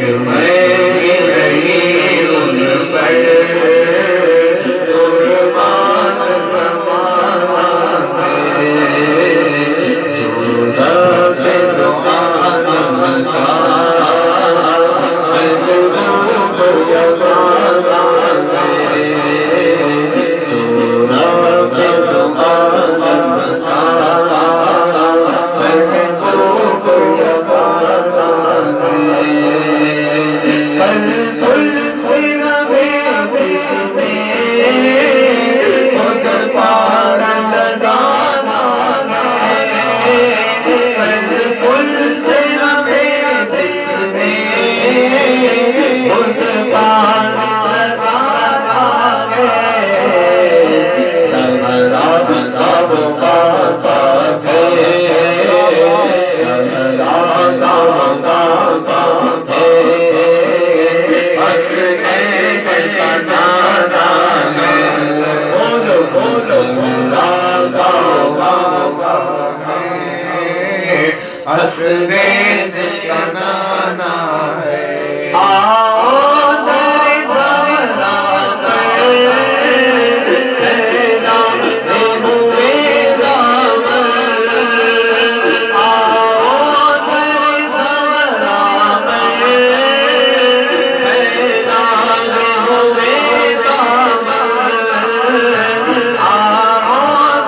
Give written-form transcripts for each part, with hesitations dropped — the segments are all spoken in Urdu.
میں ہی رہی ان پر قربان زمانہ ہے، جو رب دو عالم کا محبوب یگانہ ہے، جو رب دو عالم کا محبوب یگانہ ہے۔ ہر پل سے ہمیں جس نے خود پار لگانا ہے، ہر پل سے ہمیں جس نے خود پار لگانا ہے، زہرا کا وہ بابا ہے، زہرا کا وہ بابا ہے، حسنین کا نانا ہے، بولو بولو زہرا کا وہ بابا ہے، حسنین کا نانا ہے۔ آؤ در زہرا پر پھیلاتے ہوئے دامن، آؤ در زہرا پر پھیلاتے ہوئے دامن، آؤ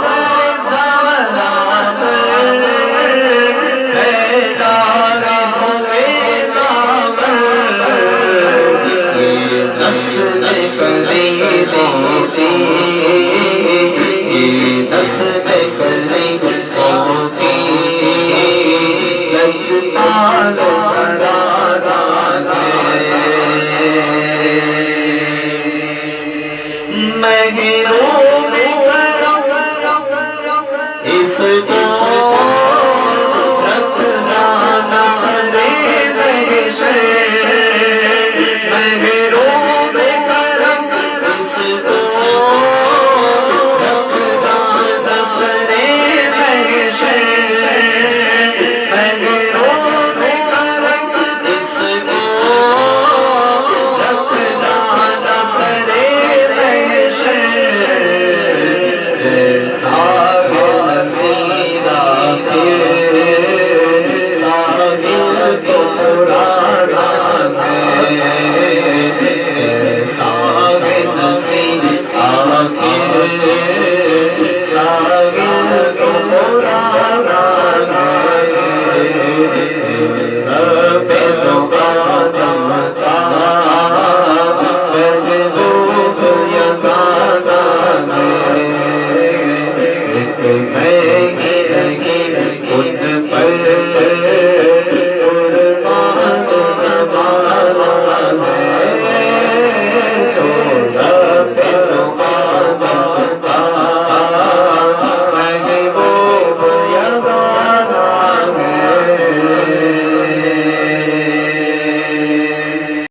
در زہرا پر پھیلاتے ہوئے دامن، یہ نسل قریبوں کی، یہ نسل قریبوں کی لجپال گھرانہ ہے، محروم کرم اس کو رکھنا نصر محشر، محروم کرم اس کو رکھنا نصر محشر، محروم کرم اس کو رکھنا نصر محشر، جیسا نصیر آخر ساحل تو پرانا ہے، جیسا نصیر آخر ساحل تو پرانا ہے، رب دو عالم کا محبوب یگانہ ہے، ایک میں ہی رہی ان پر